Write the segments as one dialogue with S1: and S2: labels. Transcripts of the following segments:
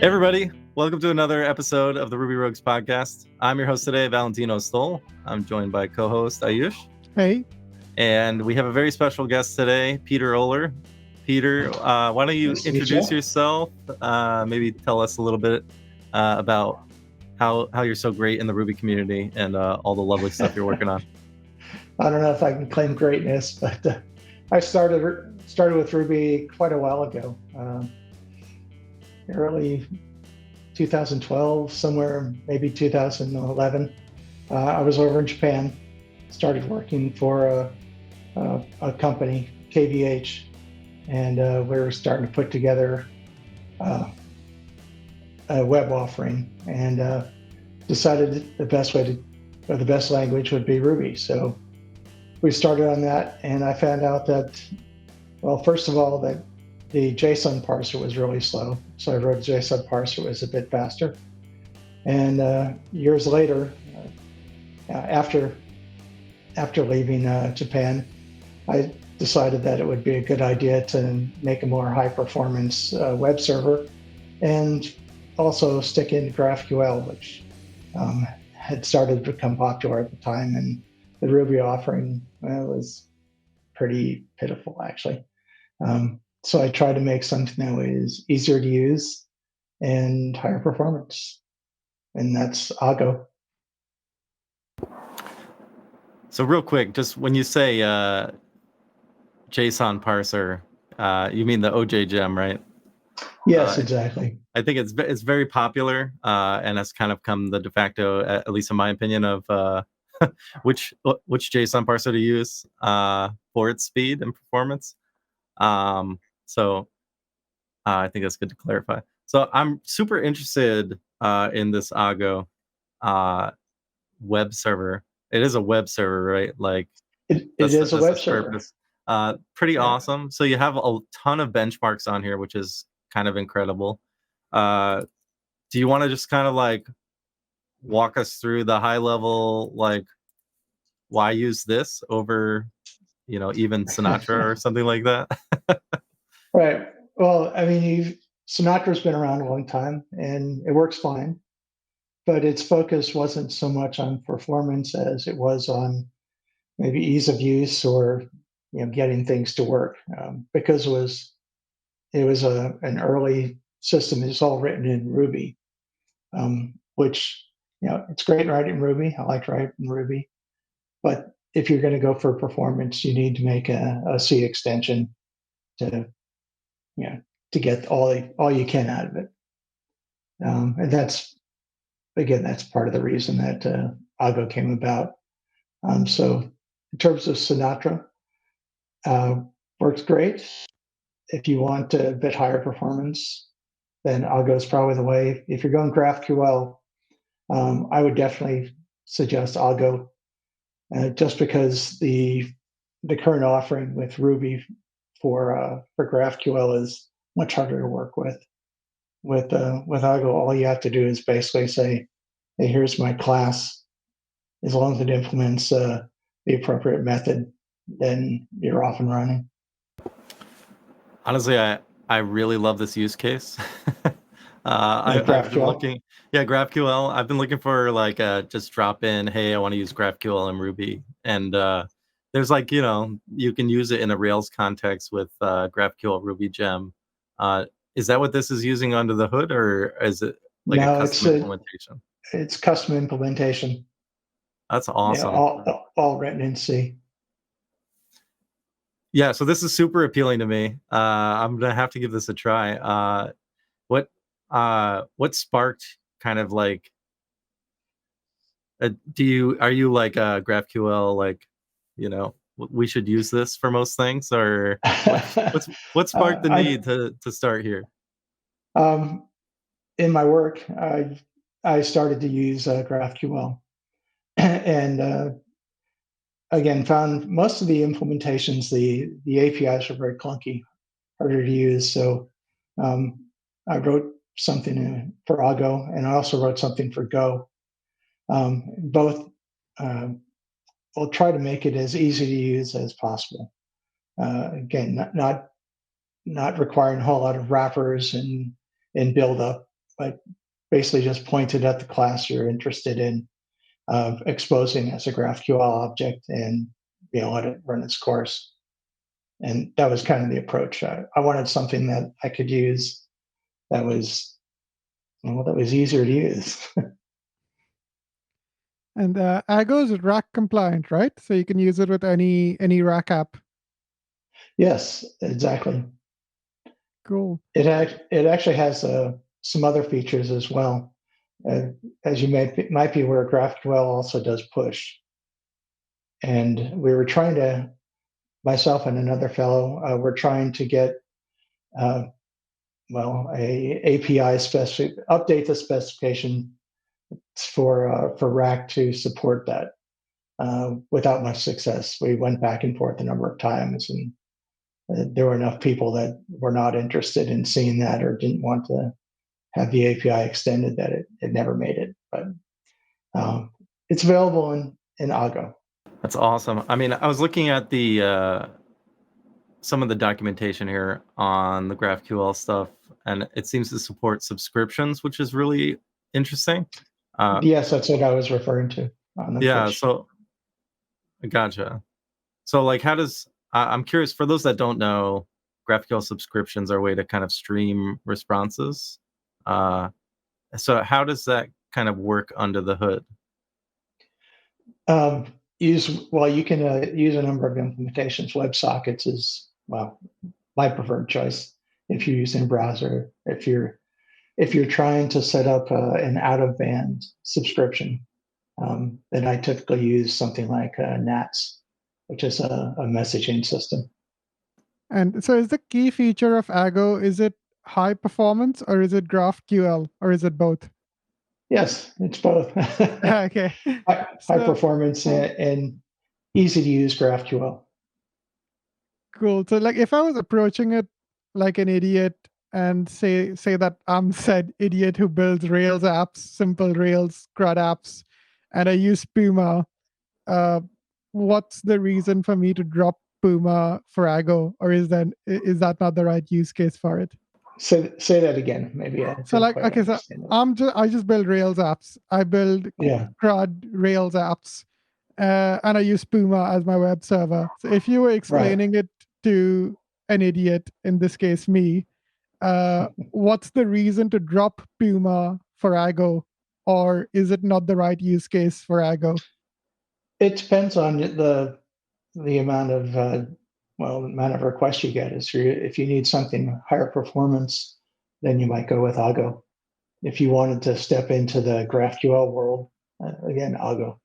S1: Everybody, welcome to another episode of the Ruby Rogues podcast. I'm your host today, Valentino Stoll. I'm joined by co-host Ayush.
S2: Hey.
S1: And we have a very special guest today, Peter Oler. Peter, why don't you introduce yourself? Maybe tell us a little bit about how you're so great in the Ruby community and all the lovely stuff you're working on.
S2: I don't know if I can claim greatness, but I started with Ruby quite a while ago. Early 2012, somewhere maybe 2011. I was over in Japan, started working for a company, KVH, and we were starting to put together a web offering, and decided the best language would be Ruby. So we started on that, and I found out that, well, first of all, that the JSON parser was really slow. So I wrote a JSON parser that was a bit faster. And years later, after leaving Japan, I decided that it would be a good idea to make a more high-performance web server, and also stick in GraphQL, which had started to become popular at the time, and the Ruby offering was pretty pitiful, actually. So I tried to make something that was easier to use and higher performance, and that's Agoo.
S1: So real quick, just when you say JSON parser, you mean the OJ gem, right?
S2: Yes, exactly.
S1: I think it's very popular, and has kind of come the de facto, at least in my opinion, of which JSON parser to use for its speed and performance. So I think that's good to clarify. So I'm super interested in this Agoo web server. It is a web server, right? Like
S2: it is a web server.
S1: Purpose. Pretty awesome. So you have a ton of benchmarks on here, which is kind of incredible. Do you want to just kind of like walk us through the high level, like why use this over, even Sinatra or something like that?
S2: Right. Well, I mean, Sinatra's been around a long time and it works fine, but its focus wasn't so much on performance as it was on maybe ease of use, or getting things to work, because it was an early system. It's all written in Ruby, which it's great writing Ruby. I like writing Ruby, but if you're going to go for performance, you need to make a C extension to to get all you can out of it. And that's part of the reason that Agoo came about. So in terms of Sinatra, works great. If you want a bit higher performance, then Agoo is probably the way. If you're going GraphQL, I would definitely suggest Agoo, just because the current offering with Ruby for GraphQL is much harder to work with. With Agoo, all you have to do is basically say, "Hey, here's my class." As long as it implements the appropriate method, then you're off and running.
S1: Honestly, I really love this use case.
S2: I've been
S1: looking, GraphQL. I've been looking for like just drop in, hey, I want to use GraphQL and Ruby, and there's like you can use it in a Rails context with GraphQL Ruby gem. Is that what this is using under the hood, or is it like a custom implementation?
S2: It's custom implementation.
S1: That's awesome.
S2: All written in C.
S1: Yeah, so this is super appealing to me. I'm gonna have to give this a try. What sparked kind of like? Are you like GraphQL, like we should use this for most things, or what sparked the need to start here?
S2: In my work, I started to use GraphQL, and again, found most of the implementations, the APIs are very clunky, harder to use. So I wrote something for Agoo, and I also wrote something for Go. Both I'll try to make it as easy to use as possible. Again, not requiring a whole lot of wrappers and build up. I basically just pointed at the class you're interested in, exposing as a GraphQL object, and let it run its course. And that was kind of the approach. I wanted something that I could use that was that was easier to use.
S3: And Agoo is rack compliant, right? So you can use it with any rack app.
S2: Yes, exactly.
S3: Cool.
S2: It actually has some other features as well. As you might be aware, GraphQL also does push. And we were trying to, myself and another fellow, we're trying to get a API update the specification for Rack to support that. Without much success, we went back and forth a number of times, and there were enough people that were not interested in seeing that or didn't want to have the API extended that it never made it. But it's available in Agoo.
S1: That's awesome. I mean, I was looking at the some of the documentation here on the GraphQL stuff, and it seems to support subscriptions, which is really interesting.
S2: Yes, that's what I was referring to on the
S1: Yeah,
S2: push.
S1: so gotcha. So, like, how does I'm curious for those that don't know, GraphQL subscriptions are a way to kind of stream responses. So, how does that kind of work under the hood?
S2: You can use a number of implementations. WebSockets is my preferred choice if you're using a browser. If you're trying to set up an out of band subscription, then I typically use something like Nats, which is a messaging system.
S3: And so is the key feature of Agoo, is it high performance or is it GraphQL or is it both?
S2: Yes, it's both.
S3: Okay.
S2: High performance and easy to use GraphQL.
S3: Cool. So like if I was approaching it like an idiot and say that I'm said idiot who builds Rails apps, simple Rails CRUD apps, and I use Puma, what's the reason for me to drop Puma for Agoo, or is that not the right use case for it?
S2: Say that again. Maybe I
S3: So
S2: didn't
S3: like,
S2: quite
S3: okay, so
S2: understand it.
S3: I just build Rails apps. I build
S2: Yeah,
S3: CRUD Rails apps, and I use Puma as my web server. So if you were
S2: right.
S3: explaining it to an idiot, in this case me, what's the reason to drop Puma for Agoo, or is it not the right use case for Agoo?
S2: It depends on the amount of amount of requests you get. If you need something higher performance, then you might go with Agoo. If you wanted to step into the GraphQL world, again, Agoo.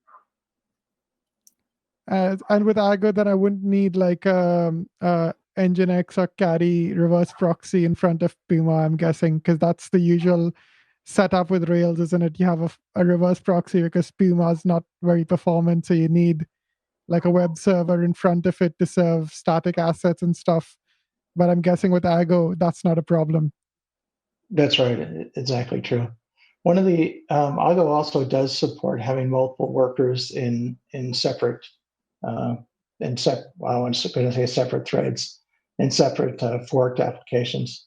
S3: And with Agoo, then I wouldn't need like Nginx or carry reverse proxy in front of Puma, I'm guessing, because that's the usual setup with Rails, isn't it? You have a reverse proxy because Puma is not very performant, so you need like a web server in front of it to serve static assets and stuff. But I'm guessing with Agoo, that's not a problem.
S2: That's right. Exactly true. One of the Agoo also does support having multiple workers in separate uh, I was going to say separate threads in separate forked applications.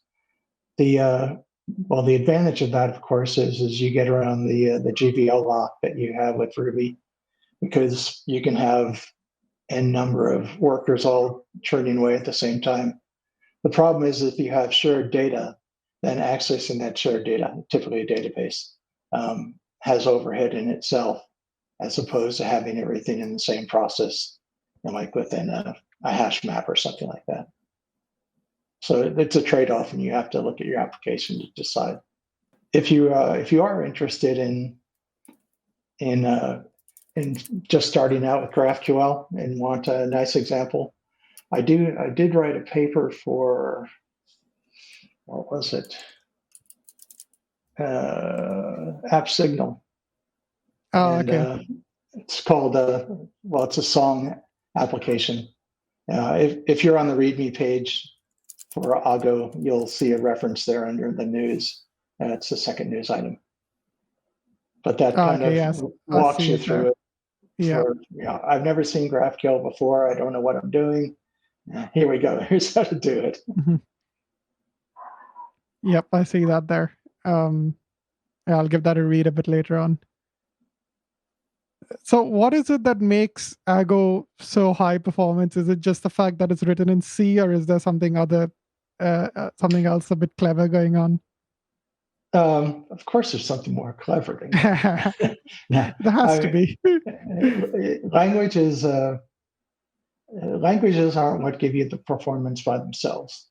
S2: The the advantage of that, of course, is you get around the GVL lock that you have with Ruby, because you can have n number of workers all churning away at the same time. The problem is if you have shared data, then accessing that shared data, typically a database, has overhead in itself, as opposed to having everything in the same process, like within a hash map or something like that. So it's a trade-off, and you have to look at your application to decide. If you are interested in in just starting out with GraphQL and want a nice example, I did write a paper for, what was it? App Signal.
S3: Oh,
S2: And
S3: okay.
S2: it's called, it's a song application. If you're on the README page for Agoo, you'll see a reference there under the news. It's the second news item. But that
S3: Oh,
S2: kind
S3: okay,
S2: of
S3: yes. I
S2: walks
S3: see
S2: you
S3: it there.
S2: through it.
S3: Yeah.
S2: I've never seen GraphQL before. I don't know what I'm doing. Here we go. Here's how to do it.
S3: Mhm. Yep, I see that there. I'll give that a read a bit later on. So what is it that makes Agoo so high performance? Is it just the fact that it's written in C, or is there something something else a bit clever going on?
S2: Of course, there's something more clever going on.
S3: There has to be.
S2: Languages aren't what give you the performance by themselves.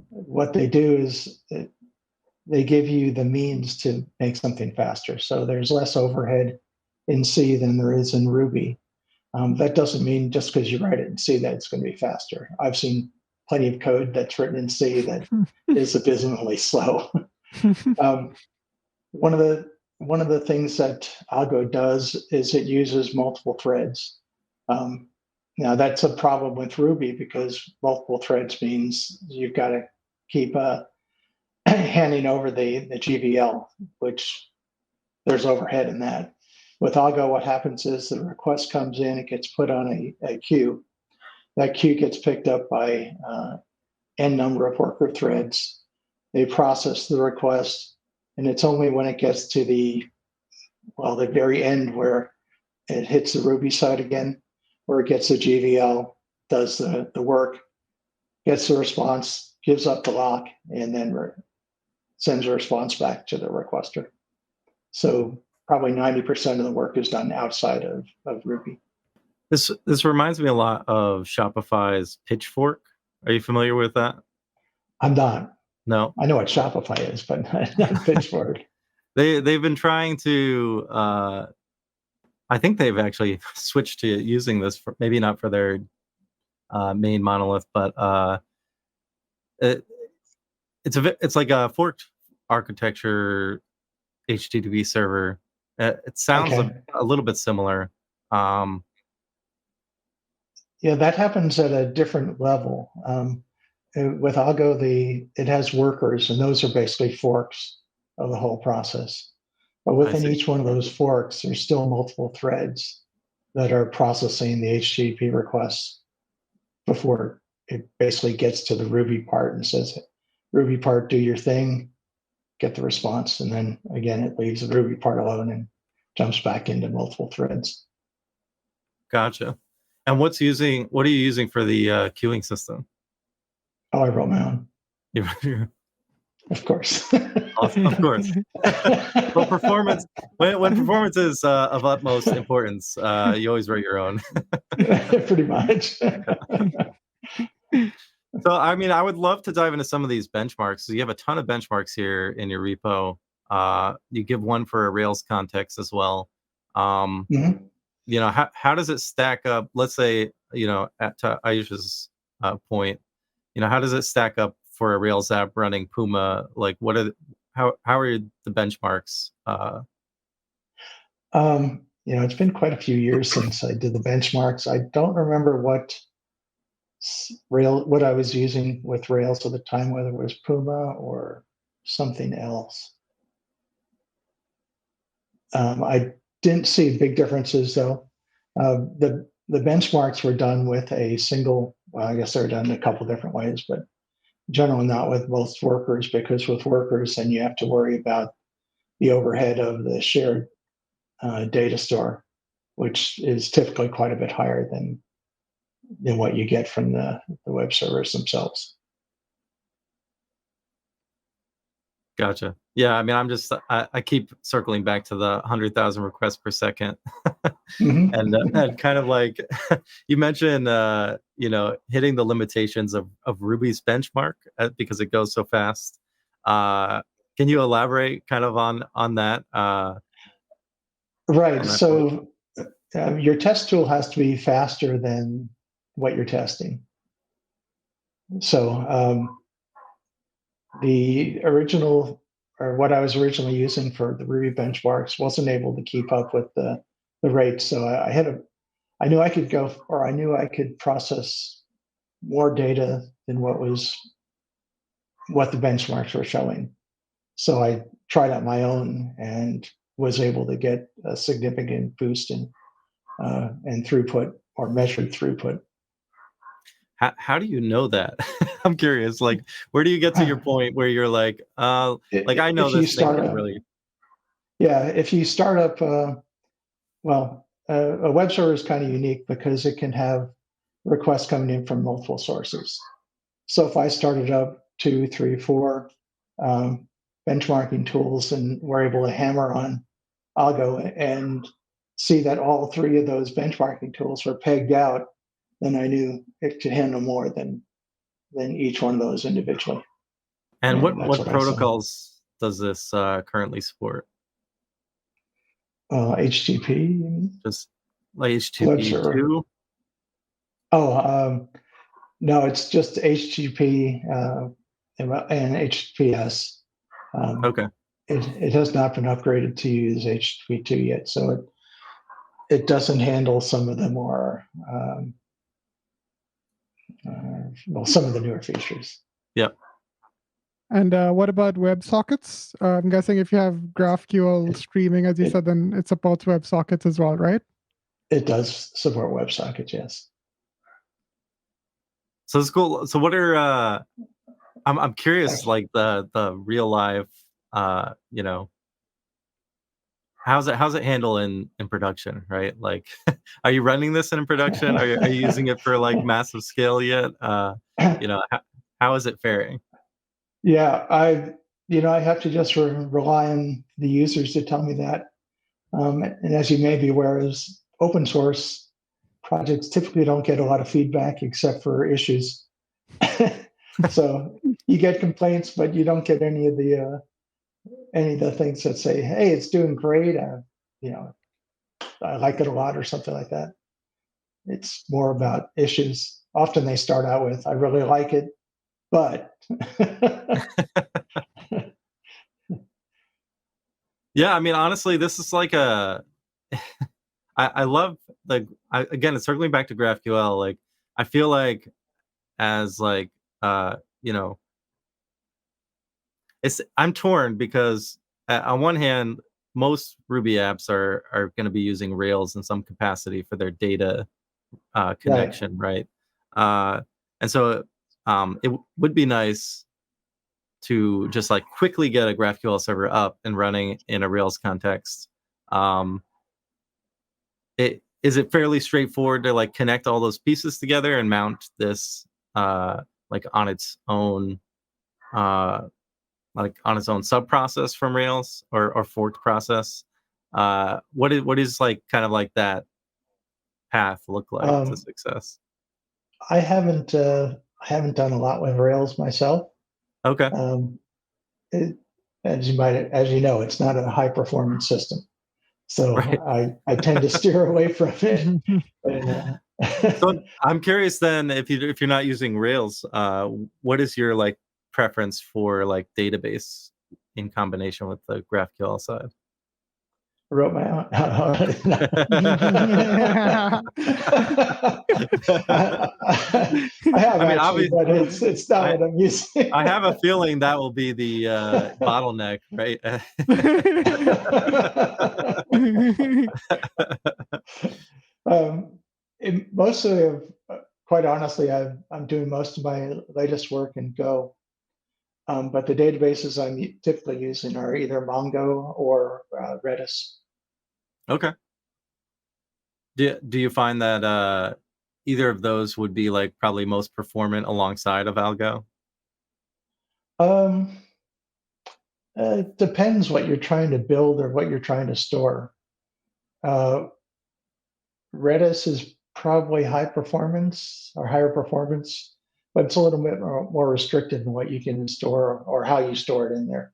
S2: What they do is they give you the means to make something faster. So there's less overhead in C than there is in Ruby. That doesn't mean just because you write it in C that it's going to be faster. I've seen plenty of code that's written in C that is abysmally slow. One of the things that Agoo does is it uses multiple threads. Now that's a problem with Ruby because multiple threads means you've got to keep handing over the GVL, which there's overhead in that. With Agoo, what happens is the request comes in, it gets put on a queue. That queue gets picked up by n number of worker threads. They process the request, and it's only when it gets to the very end where it hits the Ruby side again, where it gets the GVL, does the work, gets the response, gives up the lock, and then sends a response back to the requester. So probably 90% of the work is done outside of Ruby.
S1: This reminds me a lot of Shopify's Pitchfork. Are you familiar with that?
S2: I'm not.
S1: No.
S2: I know what Shopify is, but not Pitchfork.
S1: They've been trying to. I think they've actually switched to using this for maybe not for their main monolith, but it's like a forked architecture HTTP server. It sounds a little bit similar.
S2: Yeah, that happens at a different level. With Agoo, it has workers, and those are basically forks of the whole process. But within each one of those forks, there's still multiple threads that are processing the HTTP requests before it basically gets to the Ruby part and says, Ruby part, do your thing, get the response. And then again, it leaves the Ruby part alone and jumps back into multiple threads.
S1: Gotcha. And what are you using for the queuing system?
S2: Oh, I wrote my own. Of course.
S1: Of course. Well, performance when performance is of utmost importance, you always write your own.
S2: Pretty much.
S1: So, I mean, I would love to dive into some of these benchmarks. So you have a ton of benchmarks here in your repo. You give one for a Rails context as well. You know, how does it stack up? Let's say, you know, to Ayush's point, you know, how does it stack up for a Rails app running Puma? Like, how are the benchmarks?
S2: You know, it's been quite a few years since I did the benchmarks. I don't remember what I was using with Rails at the time, whether it was Puma or something else. I didn't see big differences though. The benchmarks were done with a single. Well, I guess they're done a couple different ways, but generally not with most workers, because with workers, then you have to worry about the overhead of the shared data store, which is typically quite a bit higher than what you get from the web servers themselves.
S1: Gotcha. Yeah, I mean, I keep circling back to the 100,000 requests per second, and kind of like you mentioned, you know, hitting the limitations of Ruby's benchmark because it goes so fast. Can you elaborate kind of on that?
S2: Right. So your test tool has to be faster than what you're testing. So the original, or what I was originally using for the Ruby benchmarks, wasn't able to keep up with the rate. So I knew I could process more data than what the benchmarks were showing. So I tried out my own and was able to get a significant boost in throughput, or measured throughput.
S1: How do you know that? I'm curious. Like, where do you get to your point where you're like, I know this thing really.
S2: Yeah, if you start up, a web server is kind of unique because it can have requests coming in from multiple sources. So if I started up 2, 3, 4 benchmarking tools and we're able to hammer on Agoo and see that all 3 of those benchmarking tools were pegged out, then I knew it could handle more than each one of those individually.
S1: And
S2: And that's
S1: what
S2: what I saw.
S1: protocols does this currently support?
S2: HTTP, you mean?
S1: Just like
S2: Web
S1: HTTP
S2: server.
S1: 2?
S2: Oh, no, it's just HTTP and HTTPS.
S1: Okay.
S2: It has not been upgraded to use HTTP2 yet, so it doesn't handle some of the more some of the newer features.
S1: Yep.
S3: And what about WebSockets? I'm guessing if you have GraphQL streaming, as you said, then it supports WebSockets as well, right?
S2: It does support WebSockets, yes.
S1: So it's cool. So what are I'm curious, like the real life, you know, how's it handle in production, right? Like, are you running this in production? Are you using it for like massive scale yet? You know, how is it faring?
S2: Yeah, I have to just rely on the users to tell me that. And as you may be aware, as open source projects typically don't get a lot of feedback except for issues. So you get complaints, but you don't get any of the things that say, "Hey, it's doing great. You know, I like it a lot," or something like that. It's more about issues. Often they start out with, "I really like it, but."
S1: Yeah, I mean, honestly, this is like a I love like again, it's circling back to GraphQL. Like, I feel like as like you know, I'm torn because on one hand, most Ruby apps are going to be using Rails in some capacity for their data
S2: Right.
S1: connection, right? Uh, and so it would be nice to just like quickly get a GraphQL server up and running in a Rails context. Um, is it fairly straightforward to like connect all those pieces together and mount this like on its own uh, sub process from Rails or forked process? What is like kind of like that path look like to
S2: Um,
S1: success?
S2: I haven't done a lot with Rails myself.
S1: Okay.
S2: Um, it, as you know, it's not a high performance system, so
S1: Right.
S2: I tend to steer away from it. And,
S1: So I'm curious then, if you're not using Rails, what is your like preference for like database in combination with the GraphQL side?
S2: wrote my own. I, I have
S1: I mean,
S2: actually,
S1: obviously,
S2: but it's not
S1: I
S2: what I'm using.
S1: I have a feeling that will be the bottleneck, right?
S2: um, Mostly, quite honestly, I'm doing most of my latest work in Go. But the databases I'm typically using are either Mongo or Redis.
S1: Okay. Do you find that either of those would be like probably most performant alongside of Algo?
S2: Um, it depends what you're trying to build or what you're trying to store. Uh, Redis is probably high performance or higher performance, but it's a little bit more restricted in what you can store or how you store it in there.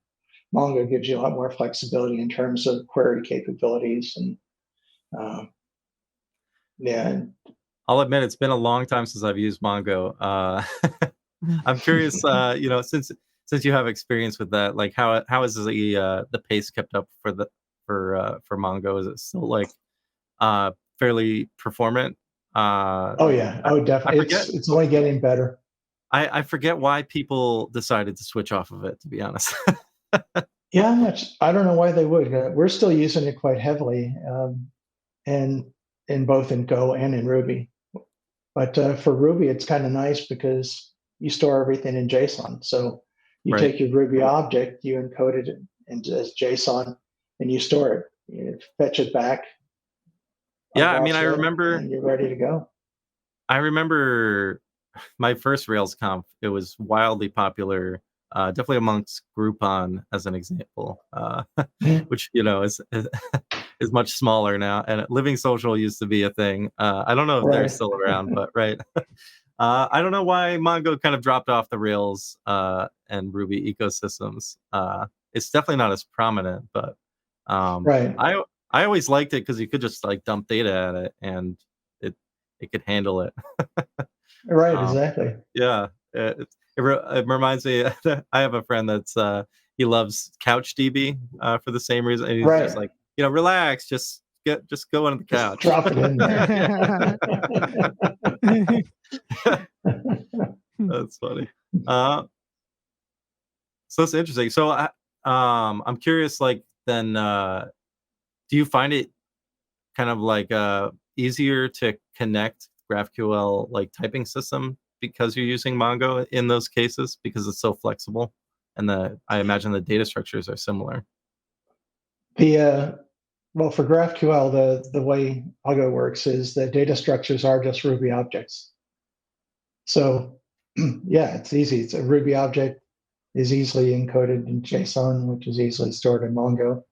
S2: Mongo gives you a lot more flexibility in terms of query capabilities and uh, yeah.
S1: I'll admit it's been a long time since I've used Mongo. I'm curious, you know, since you have experience with that, like how is the pace kept up for the for Mongo? Is it still like fairly performant?
S2: Oh yeah,
S1: I,
S2: oh
S1: I
S2: definitely.
S1: forget
S2: It's only getting better.
S1: I forget why people decided to switch off of it, to be honest.
S2: Yeah, I don't know why they would. We're still using it quite heavily, and in both in Go and in Ruby. But for Ruby, it's kind of nice because you store everything in JSON. So you
S1: Right.
S2: take your Ruby object, you encode it as JSON, and you store it. You fetch it back.
S1: Yeah, I mean,
S2: unbox it, and you're ready to go.
S1: I remember my first Rails conf. It was wildly popular, definitely amongst Groupon, as an example, which is much smaller now. And Living Social used to be a thing. I don't know if they're
S2: Right.
S1: still around, but right. I don't know why Mongo kind of dropped off the Rails and Ruby ecosystems. It's definitely not as prominent, but
S2: Right.
S1: I always liked it because you could just like dump data at it and it could handle it.
S2: Right.
S1: Um,
S2: Exactly.
S1: yeah, it reminds me. I have a friend that's he loves CouchDB for the same reason. And he's just
S2: Right.
S1: like, relax, just go on the
S2: Just
S1: couch.
S2: drop it in there.
S1: That's funny. So it's interesting. So I'm curious. Like, then, do you find it kind of like easier to connect GraphQL like typing system because you're using Mongo in those cases because it's so flexible, and I imagine the data structures are similar.
S2: Well, for GraphQL, the way Agoo works is the data structures are just Ruby objects. So yeah, it's easy. It's a Ruby object is easily encoded in JSON, which is easily stored in Mongo,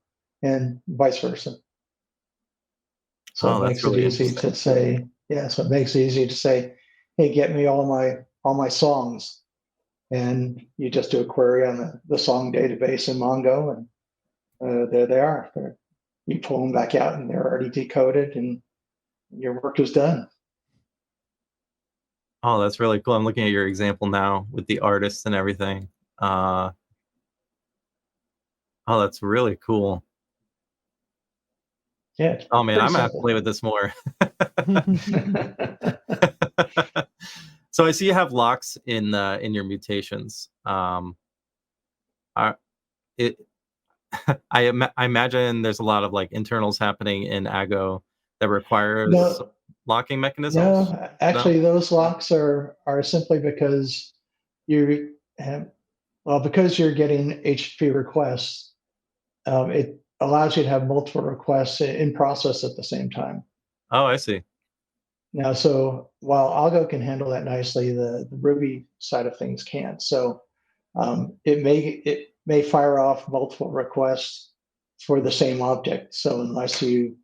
S2: and vice versa. So
S1: Oh,
S2: it
S1: that's
S2: makes it
S1: really
S2: easy
S1: interesting.
S2: to say, so it makes it easy to say, hey, get me all my songs. And you just do a query on the song database in Mongo, and there they are. You pull them back out, and they're already decoded, and your work is done.
S1: Oh, that's really cool. I'm looking at your example now with the artists and everything. Oh, that's really cool.
S2: Yeah. It's
S1: Oh man, I'm gonna have to
S2: simple.
S1: play with this more. So I see you have locks in your mutations. Are it? I imagine there's a lot of like internals happening in Agoo that requires
S2: No,
S1: locking mechanisms.
S2: no.
S1: No.
S2: Actually, those locks are simply because you have, because you're getting HTTP requests. It allows you to have multiple requests in process at the same time.
S1: Oh, I see.
S2: Now, so while Algo can handle that nicely, the Ruby side of things can't. So it may fire off multiple requests for the same object. So unless you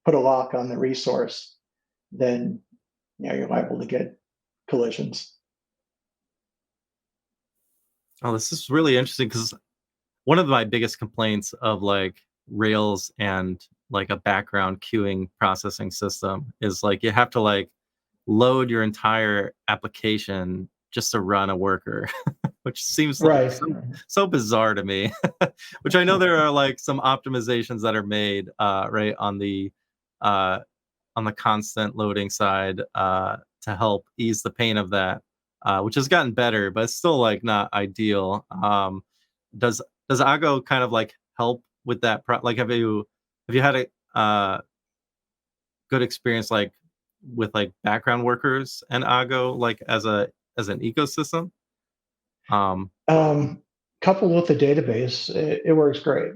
S2: put a lock on the resource, then you're liable to get collisions.
S1: Oh, this is really interesting because one of my biggest complaints of like Rails and like a background queuing processing system is like you have to like load your entire application just to run a worker, which seems like
S2: Right.
S1: so bizarre to me. Which I know there are like some optimizations that are made right uh, on the constant loading side to help ease the pain of that, which has gotten better, but it's still like not ideal. Does does Agoo kind of like help with that? Like, have you had a good experience like with like background workers and Agoo like as an ecosystem? Um,
S2: Coupled with the database, it works great.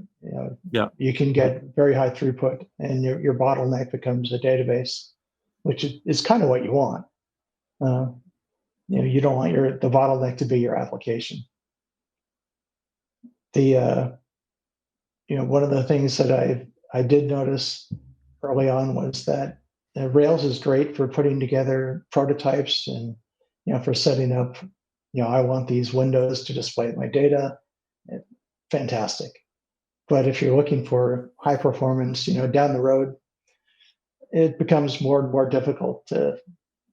S1: yeah.
S2: You can get very high throughput, and your bottleneck becomes a database, which is kind of what you want. Uh, you don't want the bottleneck to be your application. The one of the things that I did notice early on was that Rails is great for putting together prototypes and for setting up. I want these windows to display my data. Fantastic. But if you're looking for high performance, down the road, it becomes more and more difficult to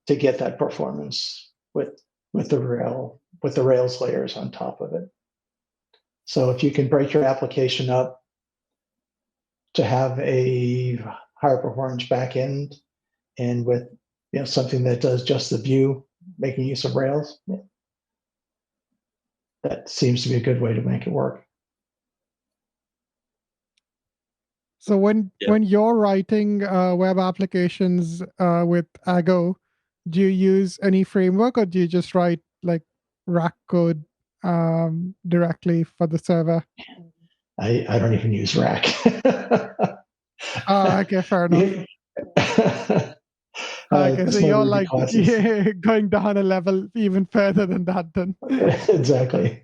S2: get that performance with the Rails layers on top of it. So if you can break your application up to have a higher performance backend and with something that does just the view, making use of Rails, that seems to be a good way to make it work.
S3: So when you're writing web applications with Agoo, do you use any framework or do you just write like rack code directly for the server?
S2: I don't even use rack.
S3: Okay, fair enough. Okay, so
S2: Just my
S3: you're
S2: Ruby
S3: like
S2: classes.
S3: going down a level even further than that then.
S2: Exactly.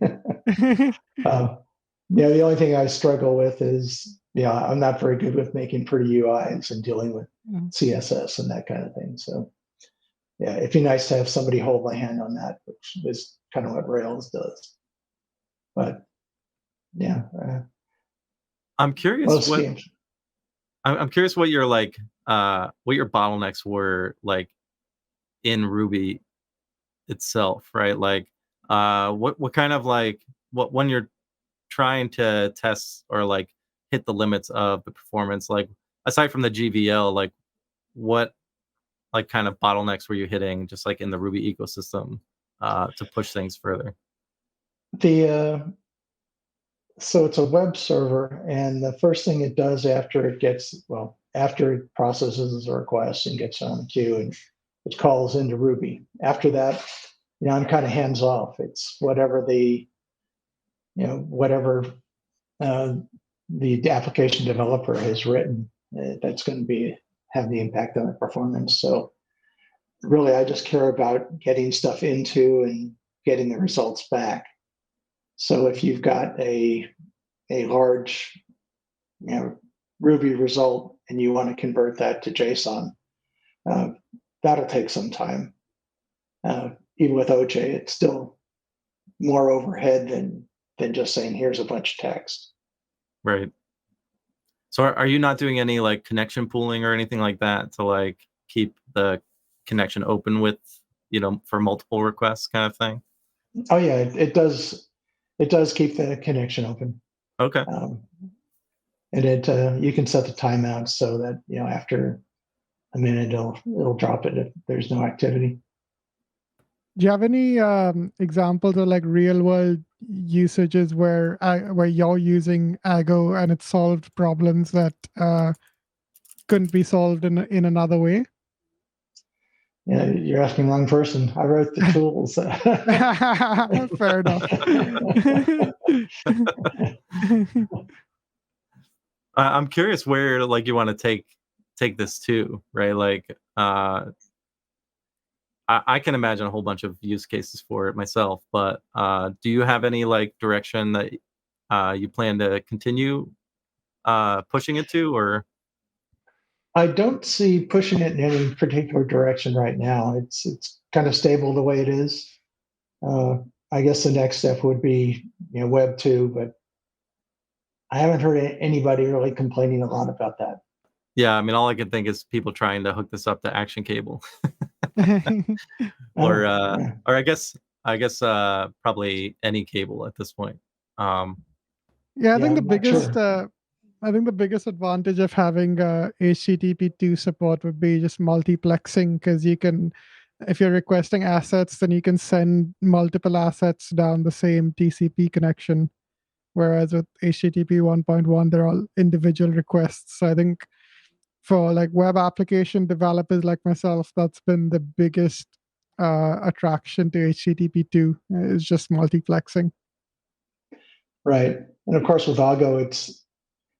S2: Yeah, the only thing I struggle with is, I'm not very good with making pretty UIs and dealing with CSS and that kind of thing. So, yeah, it'd be nice to have somebody hold my hand on that, which is kind of what Rails does. But yeah,
S1: I'm curious
S2: most
S1: what
S2: games.
S1: I'm curious what your what your bottlenecks were like in Ruby itself, right? Like what kind of like what when you're trying to test or like hit the limits of the performance, like aside from the GVL, like what like kind of bottlenecks were you hitting just like in the Ruby ecosystem to push things further?
S2: The So it's a web server, and the first thing it does after it processes the request and gets on the queue, and it calls into Ruby. After that, I'm kind of hands off. It's whatever uh, the application developer has written that's going to have the impact on the performance. So really, I just care about getting stuff into and getting the results back. So if you've got a large Ruby result and you want to convert that to JSON, uh, that'll take some time. Even with OJ, it's still more overhead than just saying here's a bunch of text.
S1: Right. So are you not doing any like connection pooling or anything like that to like keep the connection open with, for multiple requests kind of thing?
S2: Oh yeah, it does. It does keep the connection open,
S1: Okay.
S2: and you can set the timeout so that after a minute it'll drop it if there's no activity.
S3: Do you have any examples of like real world usages where you're using Agoo and it solved problems that couldn't be solved in another way?
S2: Yeah, you're asking the wrong person. I wrote the tools.
S3: Fair enough.
S1: I'm curious where like you want to take this to, right? Like I can imagine a whole bunch of use cases for it myself, but do you have any like direction that you plan to continue pushing it to, or?
S2: I don't see pushing it in any particular direction right now. It's kind of stable the way it is. Uh, I guess the next step would be Web 2, but I haven't heard anybody really complaining a lot about that.
S1: Yeah, I mean, all I can think is people trying to hook this up to Action Cable, or
S2: Oh,
S1: uh,
S2: yeah.
S1: or I guess probably any cable at this point.
S3: Yeah,
S2: Yeah, I'm not sure.
S3: I think the biggest advantage of having HTTP2 support would be just multiplexing, because you can, if you're requesting assets, then you can send multiple assets down the same TCP connection. Whereas with HTTP 1.1, they're all individual requests. So I think for like web application developers like myself, that's been the biggest attraction to HTTP2 is just multiplexing.
S2: Right. And of course, with Agoo, it's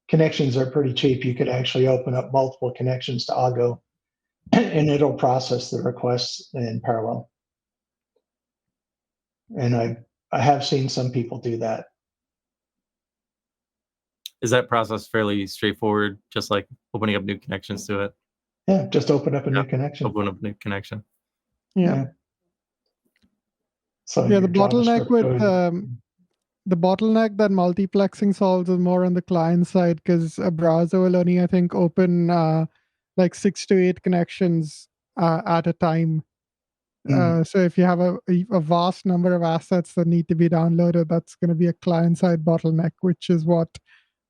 S2: connections are pretty cheap. You could actually open up multiple connections to Agoo, and it'll process the requests in parallel. And I have seen some people do that.
S1: Is that process fairly straightforward, just like opening up new connections to it?
S2: Yeah, just open up a
S1: Yeah,
S2: new connection.
S1: open up a new connection.
S3: Yeah.
S2: Yeah. So
S3: Yeah,
S2: your JavaScript code.
S3: the bottleneck that multiplexing solves is more on the client side, because a browser will only, I think, open like 6 to 8 connections at a time. So if you have a vast number of assets that need to be downloaded, that's going to be a client-side bottleneck, which is what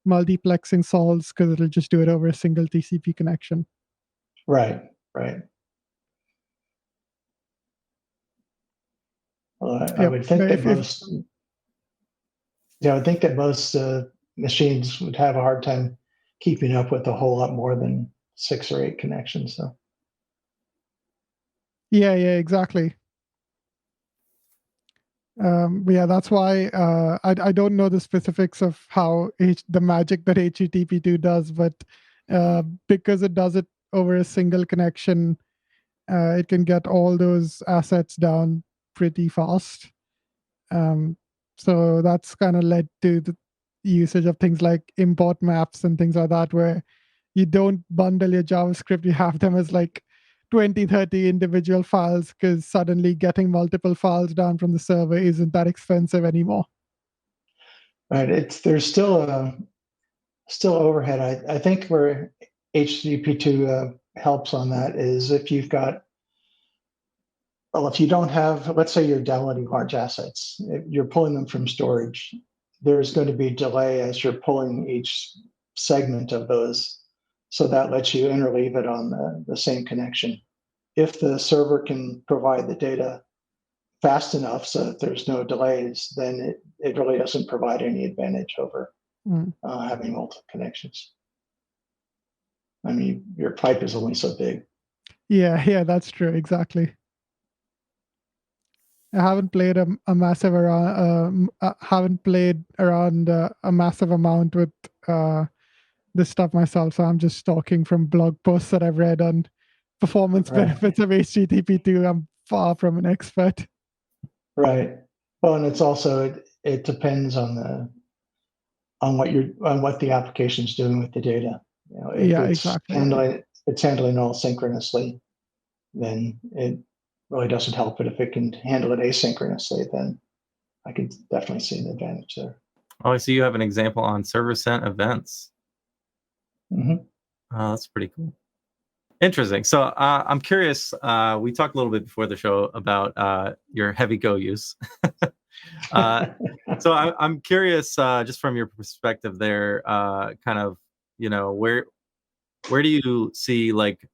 S3: multiplexing solves, because it'll just do it over a single TCP connection.
S2: Right, right. Well, I
S3: Yep.
S2: would think
S3: But
S2: that most machines would have a hard time keeping up with a whole lot more than 6 or 8 connections. So
S3: yeah, exactly. But yeah, that's why I don't know the specifics of how the magic that HTTP2 does, but because it does it over a single connection, it can get all those assets down pretty fast. So that's kind of led to the usage of things like import maps and things like that, where you don't bundle your JavaScript, you have them as like 20, 30 individual files, because suddenly getting multiple files down from the server isn't that expensive anymore.
S2: Right. There's still overhead. I think where HTTP2 helps on that is if you've got, well, if you don't have, let's say you're downloading large assets, if you're pulling them from storage, there's going to be delay as you're pulling each segment of those. So that lets you interleave it on the same connection. If the server can provide the data fast enough so that there's no delays, then it really doesn't provide any advantage over having multiple connections. I mean, your pipe is only so big.
S3: Yeah, that's true. Exactly. I haven't played a massive around. Haven't played around a massive amount with this stuff myself, so I'm just talking from blog posts that I've read on performance benefits of HTTP2. I'm far from an expert.
S2: Right. Well, and it's also it depends on what the application's doing with the data. You know, if
S3: Exactly.
S2: it's handling all synchronously, then it really doesn't help. But if it can handle it asynchronously, then I could definitely see an advantage there.
S1: Oh, I see you have an example on server sent events.
S2: Mm-hmm.
S1: Oh, that's pretty cool. Interesting. So I'm curious. We talked a little bit before the show about your heavy Go use. So I'm curious, just from your perspective there, kind of, where do you see like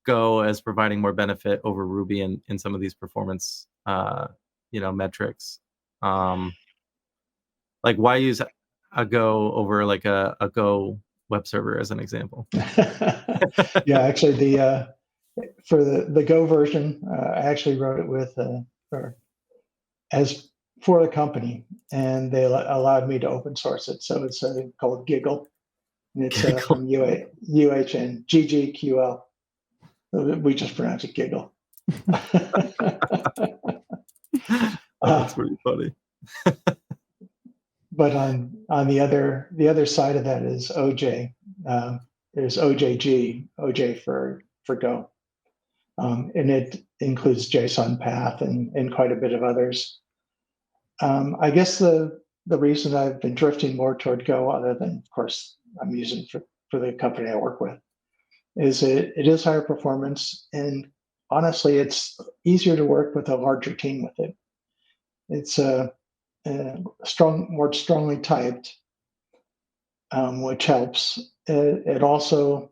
S1: Go as providing more benefit over Ruby in some of these performance, metrics? Like why use a Go over like a Go web server as an example?
S2: Yeah, actually, for the Go version, I actually wrote it with as for the company, and they allowed me to open source it. So it's called Giggle, and it's from UHN GGQL. We just pronounce it Giggle.
S1: That's pretty funny.
S2: But on the other side of that is OJ. There's OJG, OJ for Go, and it includes JSON path and quite a bit of others. I guess the reason I've been drifting more toward Go, other than of course I'm using for the company I work with, is it is higher performance, and honestly, it's easier to work with a larger team with it. It's more strongly typed, which helps. It also,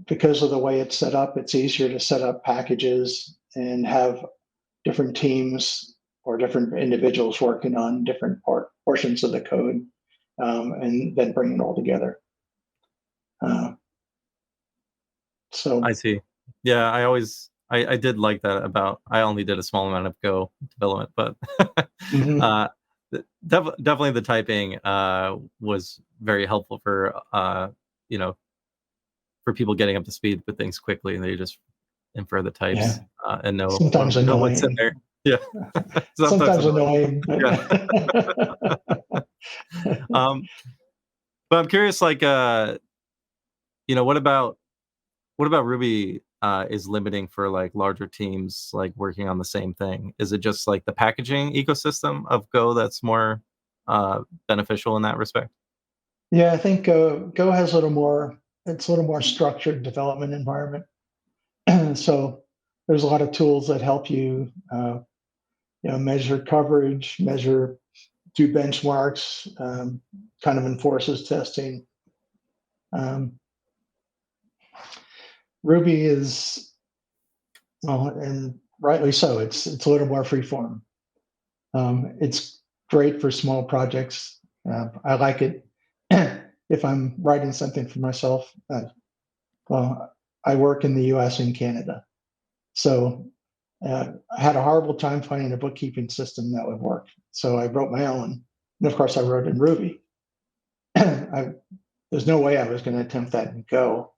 S2: because of the way it's set up, it's easier to set up packages and have different teams or different individuals working on different portions of the code, and then bring it all together. So
S1: I see. Yeah, I did like that about. I only did a small amount of Go development, but definitely the typing was very helpful for for people getting up to speed with things quickly, and they just infer the types and know
S2: sometimes annoying.
S1: What's in there. Yeah,
S2: sometimes annoying.
S1: But I'm curious, like, what about Ruby is limiting for like larger teams like working on the same thing? Is it just like the packaging ecosystem of Go that's more beneficial in that respect?
S2: Yeah, I think Go has a little more. It's a little more structured development environment. So there's a lot of tools that help you, measure coverage, do benchmarks, kind of enforces testing. Ruby is, well, and rightly so. It's a little more freeform. It's great for small projects. I like it if I'm writing something for myself. Well, I work in the U.S. and Canada, so I had a horrible time finding a bookkeeping system that would work. So I wrote my own. And of course, I wrote in Ruby. There's no way I was going to attempt that in Go.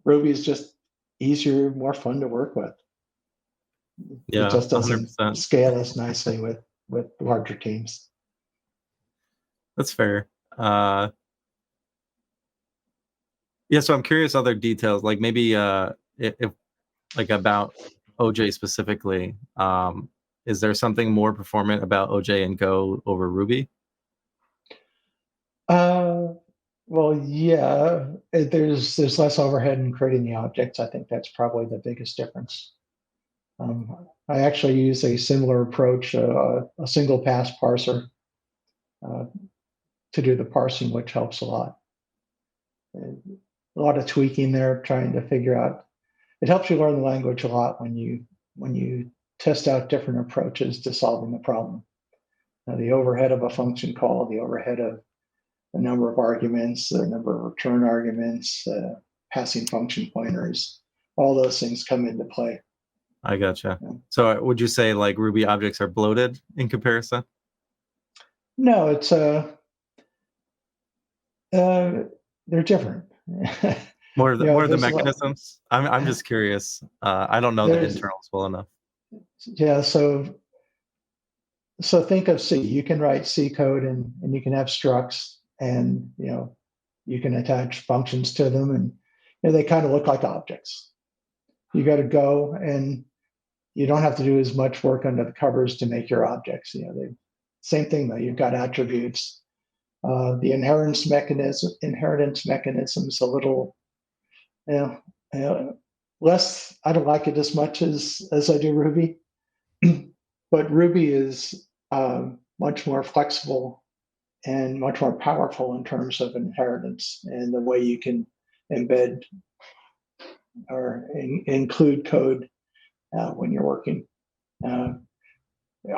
S2: Ruby is just easier, more fun to work with.
S1: Yeah,
S2: it just doesn't
S1: 100%.
S2: scale as nicely with larger teams.
S1: That's fair. Yeah, so I'm curious other details, like maybe if like about OJ specifically. Is there something more performant about OJ and Go over Ruby?
S2: Well, yeah, there's less overhead in creating the objects. I think that's probably the biggest difference. I actually use a similar approach, a single pass parser, to do the parsing, which helps a lot. A lot of tweaking there, trying to figure out. It helps you learn the language a lot when you test out different approaches to solving the problem. The overhead of a function call, the overhead of the number of arguments, the number of return arguments, passing function pointers, all those things come into play.
S1: I gotcha. Yeah. So would you say like Ruby objects are bloated in comparison?
S2: No, it's they're different.
S1: More the mechanisms. I'm just curious. I don't know the internals well enough.
S2: Yeah, so think of C. You can write C code and you can have structs, and you can attach functions to them, and they kind of look like objects. You got to go, and you don't have to do as much work under the covers to make your objects. Same thing though. You've got attributes. The inheritance mechanism is a little, less. I don't like it as much as I do Ruby, but Ruby is much more flexible and much more powerful in terms of inheritance and the way you can embed or include code when you're working.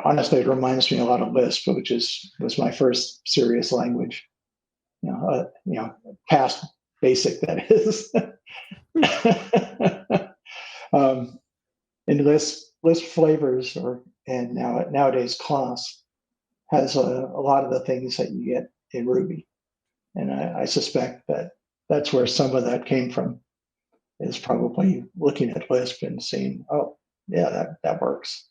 S2: Honestly, it reminds me a lot of Lisp, which was my first serious language. Past BASIC, that is. And Lisp flavors, and nowadays class has a lot of the things that you get in Ruby, and I suspect that that's where some of that came from. Is probably looking at Lisp and seeing, oh yeah, that works.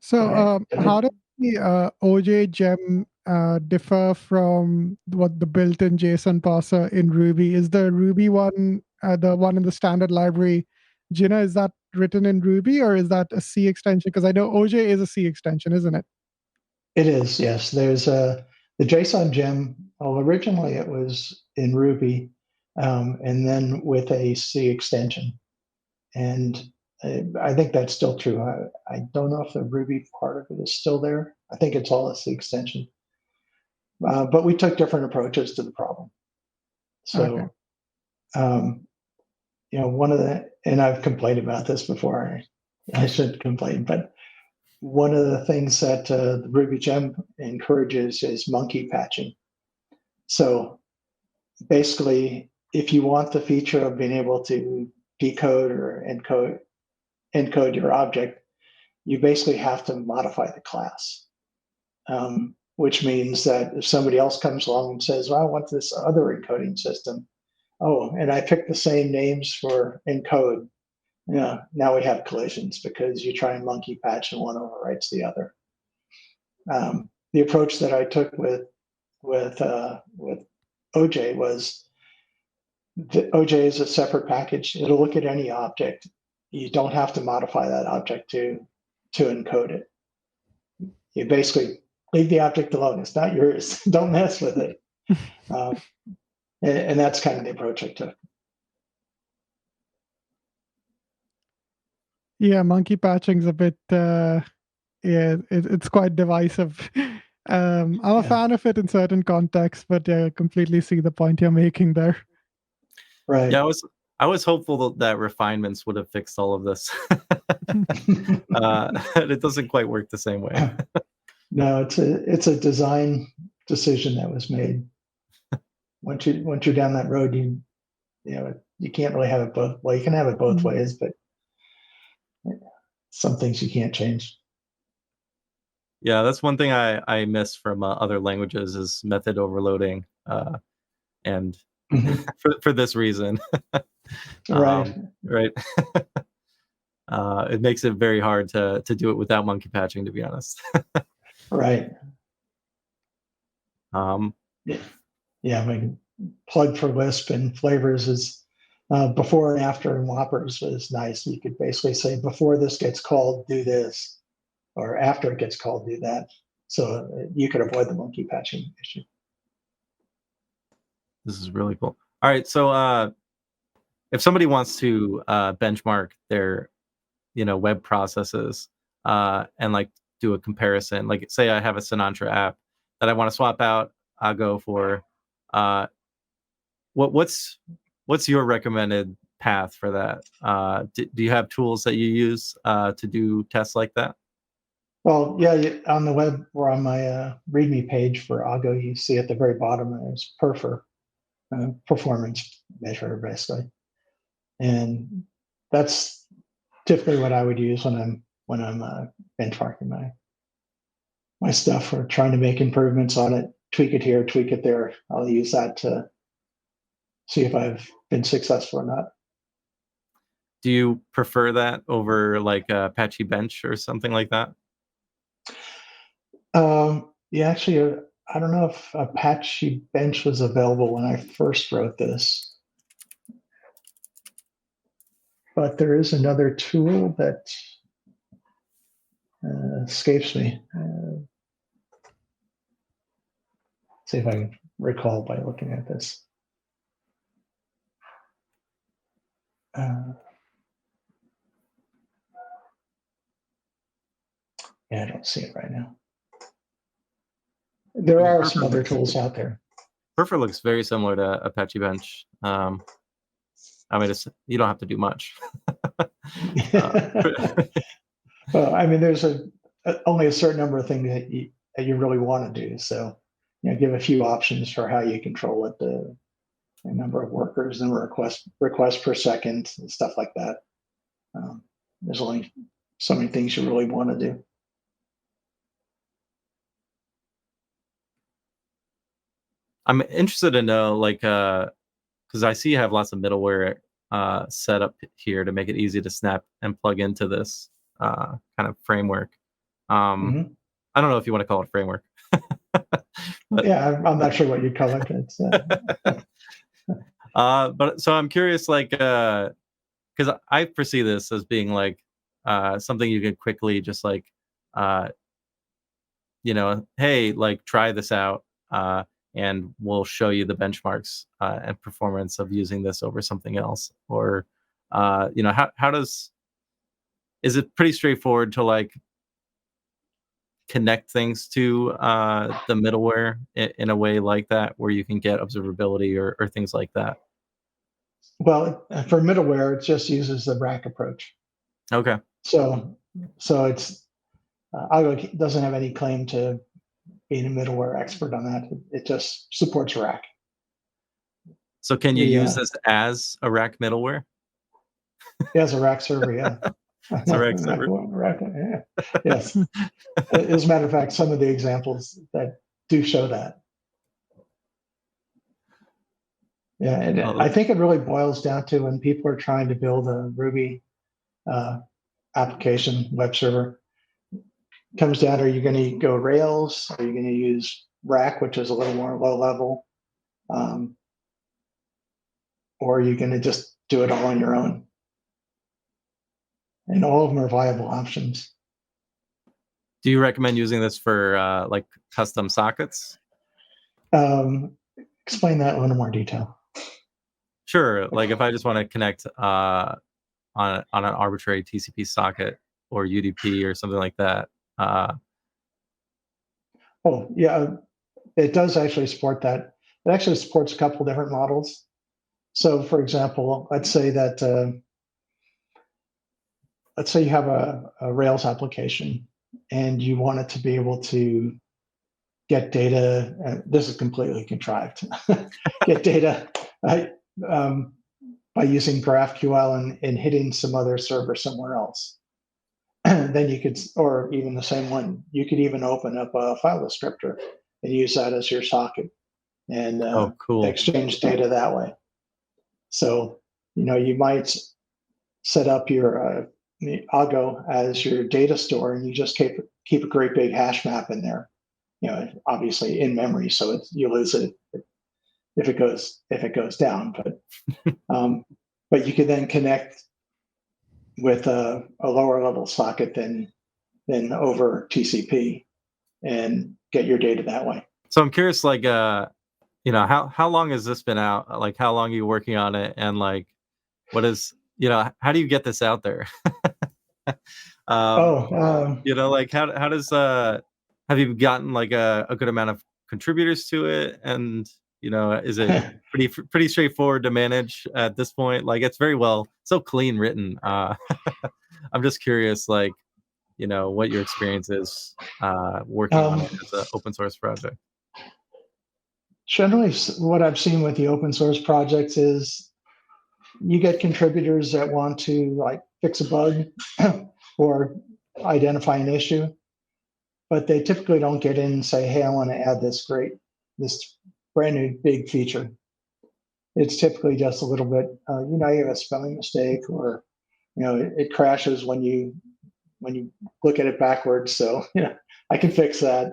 S3: So how does the OJ gem differ from what the built-in JSON parser in Ruby? Is the Ruby one, the one in the standard library, Gina, is that written in Ruby, or is that a C extension? Because I know OJ is a C extension, isn't it?
S2: It is, yes. There's the JSON gem. Well, originally it was in Ruby, and then with a C extension. And I think that's still true. I don't know if the Ruby part of it is still there. I think it's all a C extension. But we took different approaches to the problem. So, okay. One of the, and I've complained about this before. I shouldn't complain, but one of the things that the Ruby gem encourages is monkey patching. So basically, if you want the feature of being able to decode or encode your object, you basically have to modify the class, which means that if somebody else comes along and says, well, I want this other encoding system, and I picked the same names for encode, now we have collisions because you try and monkey patch and one overwrites the other. The approach that I took with OJ was the OJ is a separate package. It'll look at any object. You don't have to modify that object to encode it. You basically leave the object alone. It's not yours. Don't mess with it. And that's kind of the approach I took.
S3: Yeah, monkey patching's a bit, it's quite divisive. I'm a fan of it in certain contexts, but I completely see the point you're making there.
S2: Right.
S1: Yeah, I was hopeful that refinements would have fixed all of this. It doesn't quite work the same way.
S2: No, it's a design decision that was made. Once you're down that road, you can't really have it both. Well, you can have it both ways, but some things you can't change.
S1: Yeah, that's one thing I miss from other languages is method overloading, and for this reason,
S2: Right.
S1: Right. It makes it very hard to do it without monkey patching, to be honest.
S2: Right.
S1: Um,
S2: Yeah. I mean, plug for Lisp and flavors is before and after in Whoppers was nice. You could basically say before this gets called, do this, or after it gets called, do that. So you could avoid the monkey patching issue.
S1: This is really cool. All right, so if somebody wants to benchmark their web processes and like do a comparison, like say I have a Sinatra app that I want to swap out Agoo for, uh, what's your recommended path for that? Do you have tools that you use to do tests like that?
S2: Well, yeah, on the web or on my README page for Agoo, you see at the very bottom there's perfor, performance measure, basically, and that's typically what I would use when I'm benchmarking my stuff or trying to make improvements on it, tweak it here, tweak it there. I'll use that to see if I've been successful or not.
S1: Do you prefer that over like Apache Bench or something like that?
S2: Yeah, actually, I don't know if Apache Bench was available when I first wrote this, but there is another tool that escapes me. See if I can recall by looking at this. Yeah, I don't see it right now. There are some other tools out there.
S1: Perfor looks very similar to Apache Bench. I mean, you don't have to do much.
S2: Well, I mean, there's only a certain number of things that you really want to do. So, give a few options for how you control it, the number of workers and requests per second and stuff like that. There's only so many things you really want to do.
S1: I'm interested to know, like, because I see you have lots of middleware set up here to make it easy to snap and plug into this kind of framework. I don't know if you want to call it framework.
S2: But, yeah, I'm not sure what you'd call it.
S1: But so I'm curious, like, because I foresee this as being like something you can quickly just like, hey, like try this out, and we'll show you the benchmarks and performance of using this over something else. Or, is it pretty straightforward to like connect things to the middleware in a way like that, where you can get observability or things like that?
S2: Well, for middleware, it just uses the rack approach.
S1: Okay.
S2: So it's Agoo doesn't have any claim to being a middleware expert on that. It just supports rack.
S1: So can you use this as a rack middleware?
S2: Yeah, as a rack server, yeah.
S1: It's a rack server.
S2: Yeah. Yes. As a matter of fact, some of the examples that do show that. Yeah, and I think it really boils down to when people are trying to build a Ruby application web server. It comes down, are you going to go Rails? Are you going to use Rack, which is a little more low level? Or are you going to just do it all on your own? And all of them are viable options.
S1: Do you recommend using this for like custom sockets?
S2: Explain that in a little more detail.
S1: Sure. Like if I just want to connect on an arbitrary TCP socket or UDP or something like that.
S2: Oh yeah, it does actually support that. It actually supports a couple different models. So, for example, let's say you have a Rails application and you want it to be able to get data. This is completely contrived. Get data by using GraphQL and hitting some other server somewhere else. Then you could, or even the same one, you could even open up a file descriptor and use that as your socket and
S1: cool.
S2: exchange data that way. So, you might set up your Agoo as your data store, and you just keep a great big hash map in there. Obviously in memory, so you lose it if it goes down. But you can then connect with a lower level socket than over TCP and get your data that way.
S1: So I'm curious, like, how long has this been out? Like, how long are you working on it? And like, what is, how do you get this out there? Like how does have you gotten like a good amount of contributors to it? And is it pretty straightforward to manage at this point? Like, it's very so clean written. I'm just curious, like, what your experience is working on it as an open source project.
S2: Generally, what I've seen with the open source projects is you get contributors that want to like fix a bug or identify an issue, but they typically don't get in and say, hey, I want to add this brand new big feature. It's typically just a little bit, you have a spelling mistake, or it crashes when you look at it backwards. So I can fix that.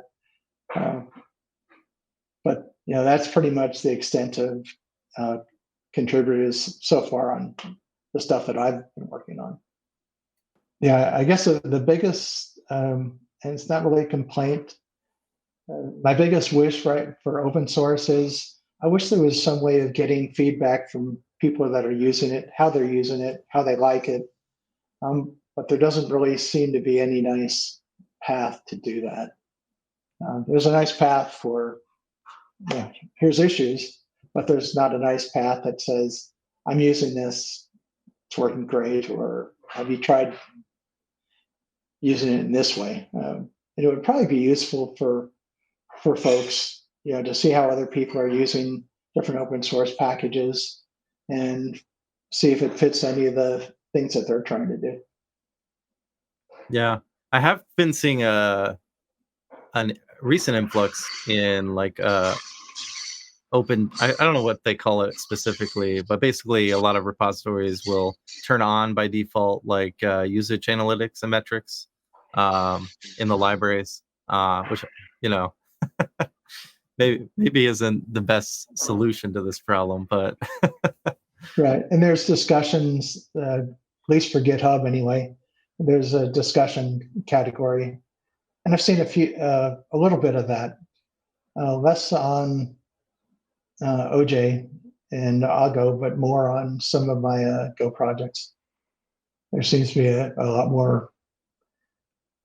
S2: But that's pretty much the extent of contributors so far on the stuff that I've been working on. Yeah, I guess the biggest, and it's not really a complaint, my biggest wish for open source is I wish there was some way of getting feedback from people that are using it, how they're using it, how they like it. But there doesn't really seem to be any nice path to do that. There's a nice path for, here's issues, but there's not a nice path that says, I'm using this, it's working great, or have you tried using it in this way? And it would probably be useful for folks, to see how other people are using different open source packages and see if it fits any of the things that they're trying to do.
S1: Yeah, I have been seeing a recent influx in like open, I don't know what they call it specifically, but basically a lot of repositories will turn on by default like usage analytics and metrics in the libraries, which maybe isn't the best solution to this problem, but
S2: right. And there's discussions, at least for GitHub anyway, there's a discussion category, and I've seen a little bit of that, less on OJ and Agoo, but more on some of my Go projects. There seems to be a lot more,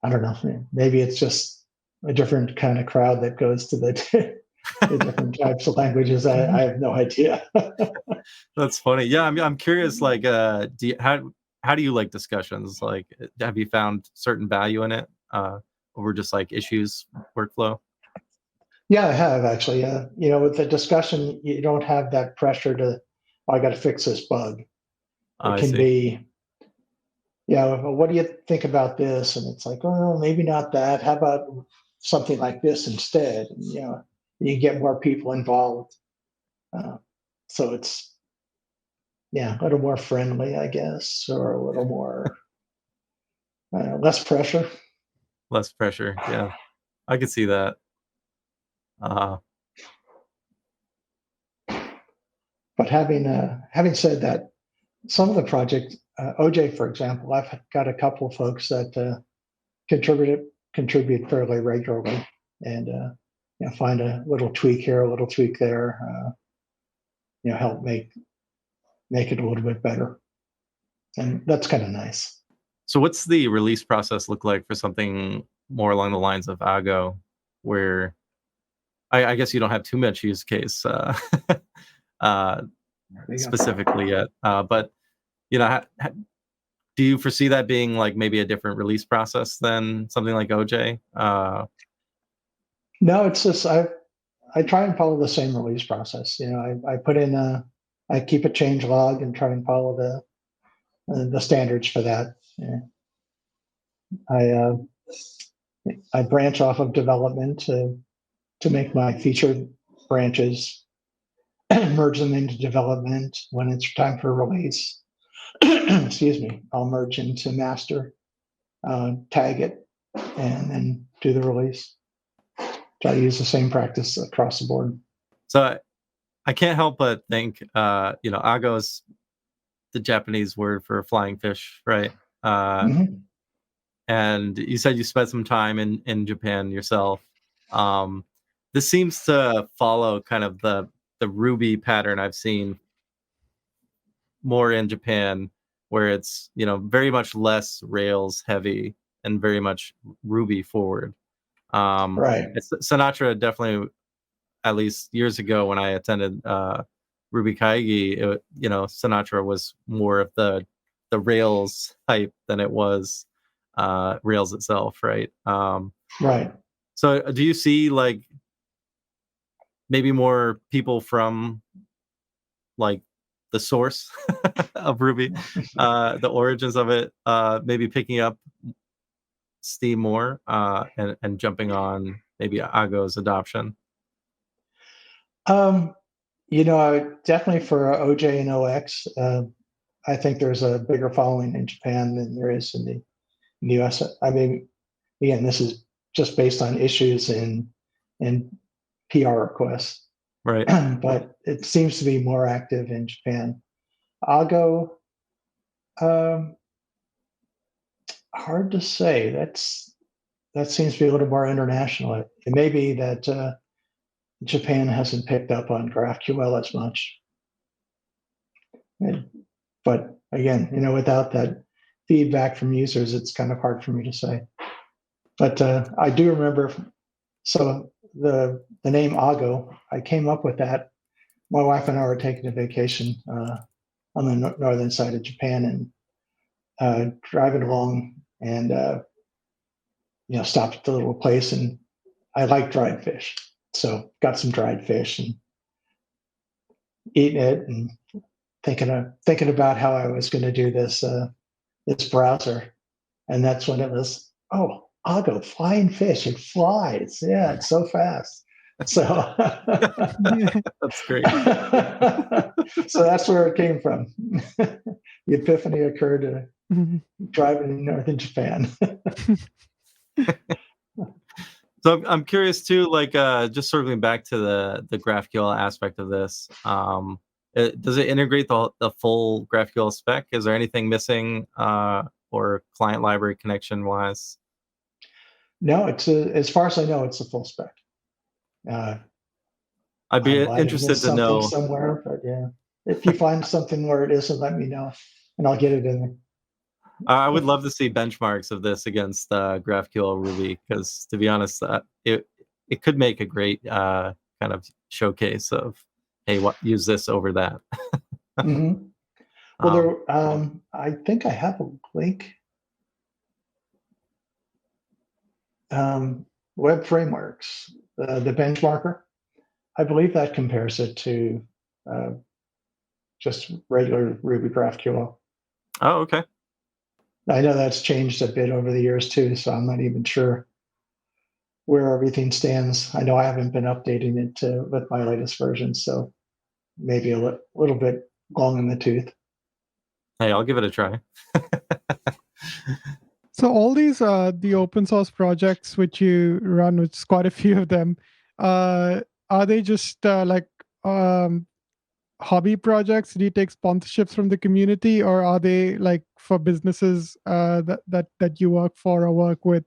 S2: I don't know, maybe it's just a different kind of crowd that goes to the different types of languages. I have no idea.
S1: That's funny. Yeah, I'm curious, like, how do you like discussions? Like, have you found certain value in it over just like issues workflow?
S2: Yeah, I have actually. With the discussion, you don't have that pressure to, I got to fix this bug. It can be, what do you think about this? And it's like, oh, maybe not that. How about something like this instead? And, you get more people involved. So it's, a little more friendly, I guess, or a little more, less pressure.
S1: Less pressure. Yeah, I could see that.
S2: But having said that, some of the project, OJ, for example, I've got a couple of folks that contribute fairly regularly, and find a little tweak here, a little tweak there, help make it a little bit better, and that's kind of nice.
S1: So, what's the release process look like for something more along the lines of Agoo, where I guess you don't have too much use case specifically yet, but do you foresee that being like maybe a different release process than something like OJ?
S2: No, it's just I try and follow the same release process. I put in I keep a change log and try and follow the standards for that. Yeah. I branch off of development to make my featured branches, merge them into development. When it's time for release, excuse me, I'll merge into master, tag it, and then do the release. Try to use the same practice across the board.
S1: So I can't help but think, Agoo is the Japanese word for flying fish, right?
S2: Mhm.
S1: And you said you spent some time in Japan yourself. This seems to follow kind of the Ruby pattern I've seen more in Japan, where it's very much less Rails heavy and very much Ruby forward.
S2: Right.
S1: Sinatra definitely, at least years ago when I attended Ruby Kaigi, Sinatra was more of the Rails type than it was Rails itself, right?
S2: Right.
S1: So do you see like maybe more people from like the source of Ruby, the origins of it, maybe picking up steam more and jumping on maybe Agoo's adoption?
S2: Definitely for OJ and OX, I think there's a bigger following in Japan than there is in the US. I mean, again, this is just based on issues in PR requests,
S1: Right.
S2: but it seems to be more active in Japan. Agoo, um, hard to say. That seems to be a little more international. It may be that Japan hasn't picked up on GraphQL as much. But again, without that feedback from users, it's kind of hard for me to say. But I do remember, so the name Agoo, I came up with that. My wife and I were taking a vacation on the northern side of Japan and driving along and stopped at the little place, and I like dried fish, so got some dried fish and eating it and thinking about how I was going to do this browser, and that's when it was, oh, Agoo, flying fish, it flies, yeah, it's so fast. So
S1: That's great.
S2: so that's where it came from. The epiphany occurred driving in northern Japan.
S1: So I'm curious too, like just circling back to the GraphQL aspect of this. Does it integrate the full GraphQL spec? Is there anything missing or client library connection wise?
S2: No, as far as I know, it's a full spec.
S1: I'd be
S2: I might have
S1: interested
S2: missed
S1: to
S2: something
S1: know.
S2: somewhere, but yeah, if you find something where it isn't, let me know, and I'll get it in there.
S1: I would love to see benchmarks of this against GraphQL Ruby, because to be honest, it could make a great kind of showcase of, hey, use this over that.
S2: Mm-hmm. Well, I think I have a link. Web frameworks, the benchmarker. I believe that compares it to just regular Ruby GraphQL.
S1: Oh, okay.
S2: I know that's changed a bit over the years too, so I'm not even sure where everything stands. I know I haven't been updating it with my latest version, so maybe a little bit long in the tooth.
S1: Hey, I'll give it a try.
S3: So all these the open source projects which you run, which is quite a few of them, are they just like hobby projects? Do you take sponsorships from the community, or are they like for businesses that you work for or work with?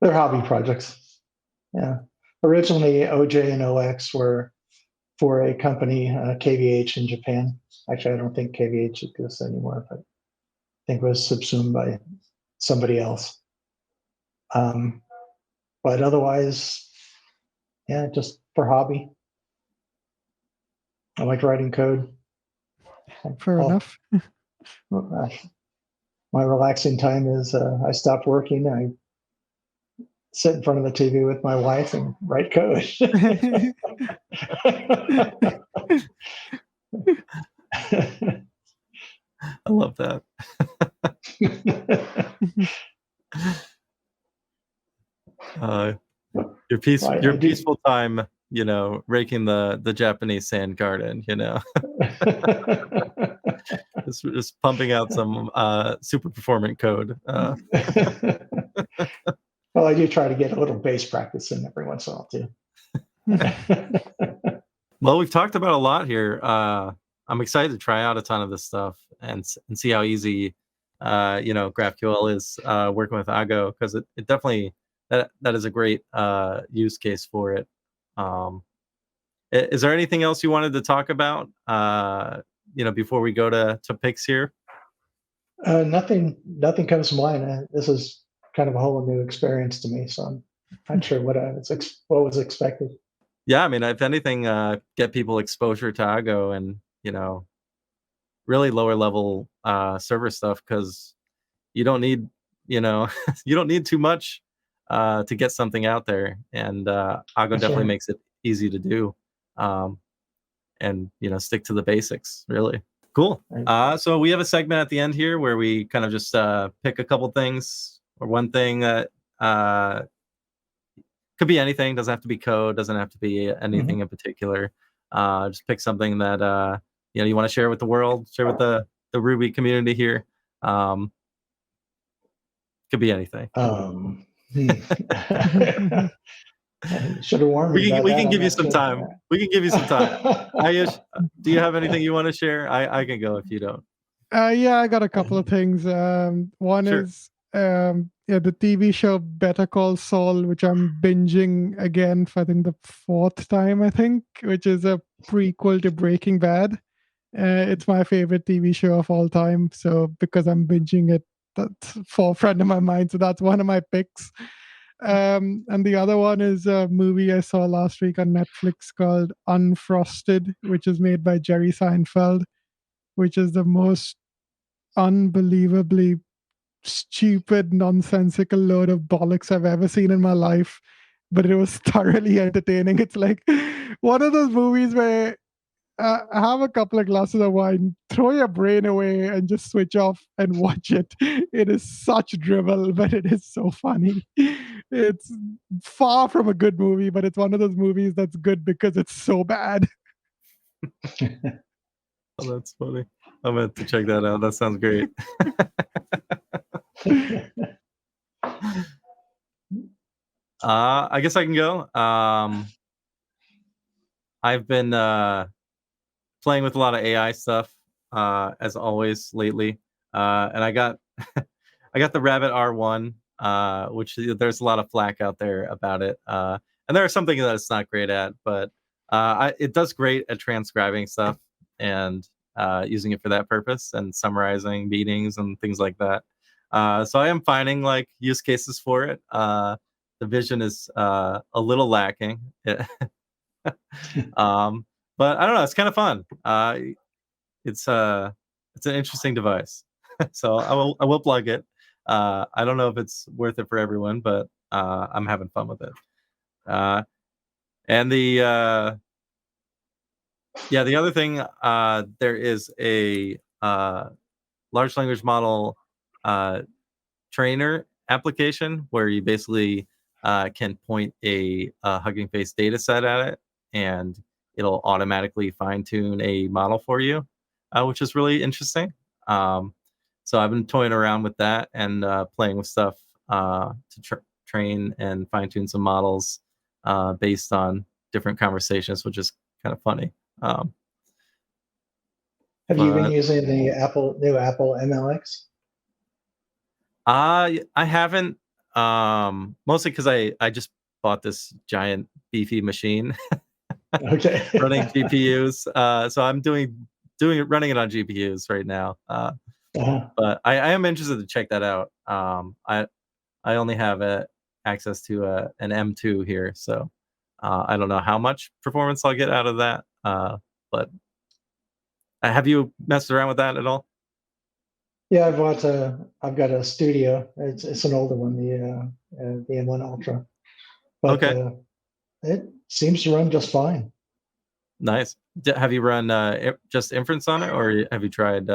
S2: They're hobby projects. Yeah. Originally, OJ and OX were for a company, KVH in Japan. Actually, I don't think KVH exists anymore, but I think it was subsumed by somebody else. But otherwise, yeah, just for hobby. I like writing code.
S3: Fair enough.
S2: My relaxing time is I stop working. I sit in front of the TV with my wife and write code.
S1: I love that. Your peaceful time, raking the Japanese sand garden, just pumping out some super performant code.
S2: Well, I do try to get a little bass practice in every once in a while too.
S1: Well, we've talked about a lot here. I'm excited to try out a ton of this stuff and see how easy, GraphQL is working with Agoo, because it definitely that is a great use case for it. Is there anything else you wanted to talk about? Before we go to picks here.
S2: Nothing comes to mind. This is kind of a whole new experience to me, so I'm not sure what was expected.
S1: Yeah, I mean, if anything, get people exposure to Agoo and really lower level server stuff, because you don't need you don't need too much to get something out there, and Agoo definitely
S2: Right.
S1: makes it easy to do, and stick to the basics. Really cool.
S2: Right.
S1: So we have a segment at the end here where we kind of just pick a couple things or one thing that could be anything, doesn't have to be code, doesn't have to be anything in particular. Just pick something that you want to share with the world, share with the Ruby community here. Could be anything.
S2: Should have warned me about
S1: We
S2: that.
S1: can
S2: I'm
S1: give you
S2: not
S1: some
S2: sure.
S1: time. We can give you some time. Ayush, do you have anything you want to share? I can go if you don't.
S3: Yeah, I got a couple of things. One
S1: Sure.
S3: is the TV show Better Call Saul, which I'm binging again for I think the fourth time, which is a prequel to Breaking Bad. It's my favorite TV show of all time. So because I'm binging it, that's forefront of my mind. So that's one of my picks. And the other one is a movie I saw last week on Netflix called Unfrosted, which is made by Jerry Seinfeld, which is the most unbelievably stupid, nonsensical load of bollocks I've ever seen in my life. But it was thoroughly entertaining. It's like one of those movies where have a couple of glasses of wine, throw your brain away, and just switch off and watch it. It is such drivel, but it is so funny. It's far from a good movie, but it's one of those movies that's good because it's so bad.
S1: Oh, that's funny. I'm going to check that out. That sounds great. I guess I can go. I've been playing with a lot of AI stuff, as always lately, and I got I got the Rabbit R1, which there's a lot of flack out there about it, and there's something that it's not great at, but it does great at transcribing stuff and using it for that purpose and summarizing meetings and things like that. So I am finding like use cases for it. The vision is a little lacking. But I don't know. It's kind of fun. It's an interesting device, so I will plug it. I don't know if it's worth it for everyone, but I'm having fun with it. And the other thing, there is a large language model trainer application where you basically can point a Hugging Face data set at it, and it'll automatically fine tune a model for you, which is really interesting. So I've been toying around with that and playing with stuff to train and fine tune some models based on different conversations, which is kind of funny.
S2: Have you been using the new Apple MLX?
S1: I haven't, mostly because I just bought this giant beefy machine
S2: Okay.
S1: running GPUs. So I'm running it on GPUs right now. But I am interested to check that out. I only have access to an M2 here, so I don't know how much performance I'll get out of that. But have you messed around with that at all?
S2: Yeah, I've got a Studio. It's an older one, the M1 Ultra, but
S1: Okay.
S2: it seems to run just fine.
S1: Nice. Have you run just inference on it, or have you tried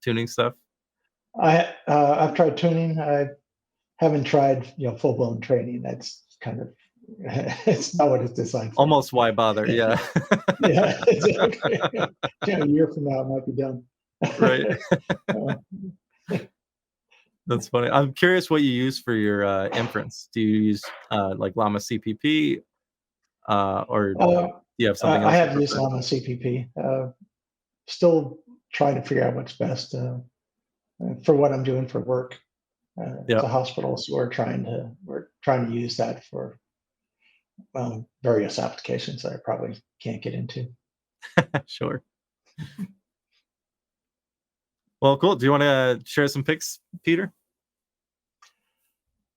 S1: tuning stuff?
S2: I've tried tuning. I haven't tried full blown training. That's kind of it's not what it's designed for.
S1: Almost why bother? Yeah.
S2: Yeah, exactly. A year from now, it might be done.
S1: Right. That's funny. I'm curious what you use for your inference. Do you use like Llama CPP, or do you have something
S2: I
S1: else you
S2: have used
S1: prefer?
S2: Llama CPP. Still trying to figure out what's best for what I'm doing for work.
S1: Yeah,
S2: As a hospital, so we're trying to use that for various applications that I probably can't get into.
S1: sure. Well, cool. Do you want to share some pics, Peter?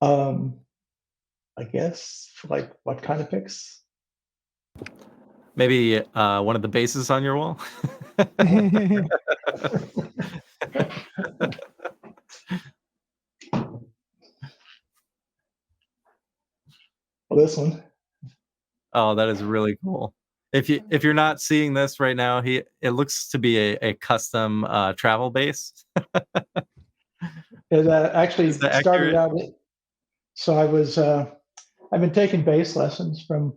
S2: I guess like what kind of pics?
S1: Maybe one of the bases on your wall.
S2: Well, this one.
S1: Oh, that is really cool. If you're not seeing this right now, it looks to be a custom travel base.
S2: It actually
S1: Is that
S2: started
S1: accurate?
S2: out. So I've been taking bass lessons from,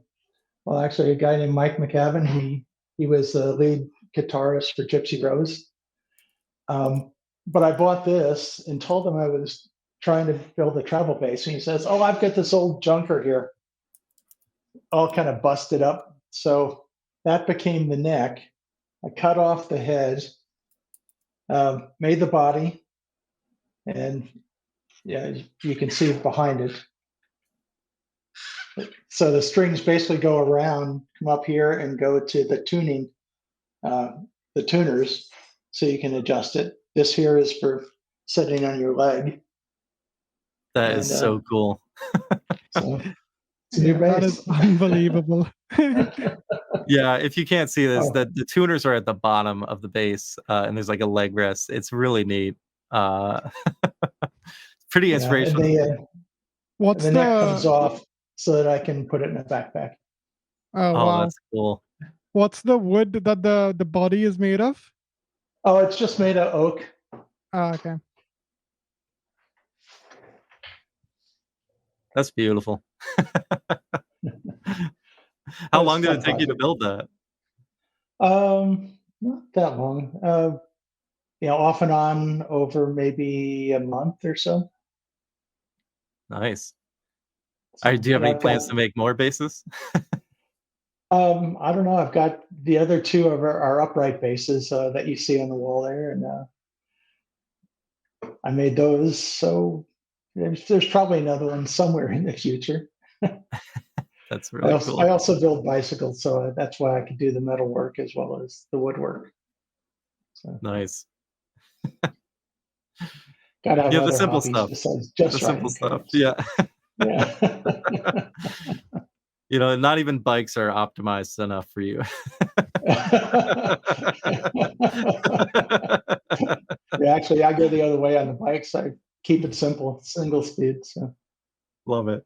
S2: well, actually a guy named Mike McCavin. He was the lead guitarist for Gypsy Rose. But I bought this and told him I was trying to build a travel bass, and he says, "Oh, I've got this old junker here, all kind of busted up." So that became the neck. I cut off the head, made the body, and yeah, you can see behind it. So the strings basically go around, come up here, and go to the tuning, the tuners, so you can adjust it. This here is for sitting on your leg,
S1: That is
S2: and
S1: so cool.
S2: so it's a new
S3: That is
S2: bass.
S3: unbelievable.
S1: Yeah, if you can't see this,
S2: Oh,
S1: the tuners are at the bottom of the base, and there's like a leg rest. It's really neat. Uh, pretty
S2: yeah, and
S1: inspirational.
S3: What's
S2: the neck comes
S3: the
S2: off so that I can put it in a backpack.
S3: oh
S1: Oh,
S3: wow.
S1: that's cool.
S3: What's the wood that the body is made of?
S2: Oh, it's just made of oak.
S3: Okay.
S1: That's beautiful. How
S2: It's
S1: long
S2: a
S1: did
S2: fun
S1: it take you to
S2: project.
S1: build that?
S2: Not that long. Off and on over maybe a month or so.
S1: Nice.
S2: So,
S1: Do you have
S2: and
S1: any
S2: I've got
S1: plans to make more bases?
S2: I don't know. I've got the other two of our upright bases that you see on the wall there, and I made those. So there's probably another one somewhere in the future.
S1: That's
S2: I
S1: really
S2: also I
S1: cool.
S2: also build bicycles, so that's why I could do the metal work as well as the woodwork. So
S1: Nice.
S2: gotta have
S1: Yeah, the
S2: other
S1: simple
S2: hobbies
S1: stuff.
S2: besides
S1: The
S2: just
S1: simple
S2: writing
S1: stuff.
S2: code. So,
S1: Yeah.
S2: yeah.
S1: Not even bikes are optimized enough for you.
S2: Yeah, actually, I go the other way on the bikes. I keep it simple, single speed. So,
S1: Love it.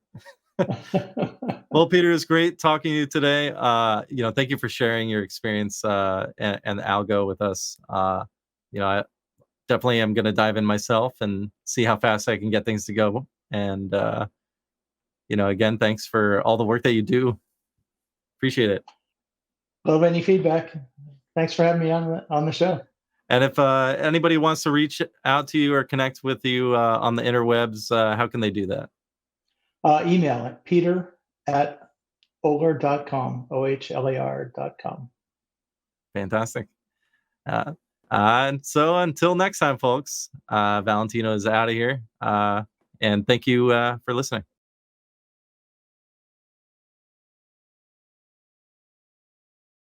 S1: Well, Peter, it's great talking to you today. Thank you for sharing your experience and Algo with us. I definitely am going to dive in myself and see how fast I can get things to go. And again, thanks for all the work that you do. Appreciate it.
S2: love any feedback. Thanks for having me on the show.
S1: And if anybody wants to reach out to you or connect with you on the interwebs, how can they do that?
S2: Email it, peter@ohlar.com, ohlar.com.
S1: Fantastic. And so until next time, folks, Valentino is out of here. And thank you for listening.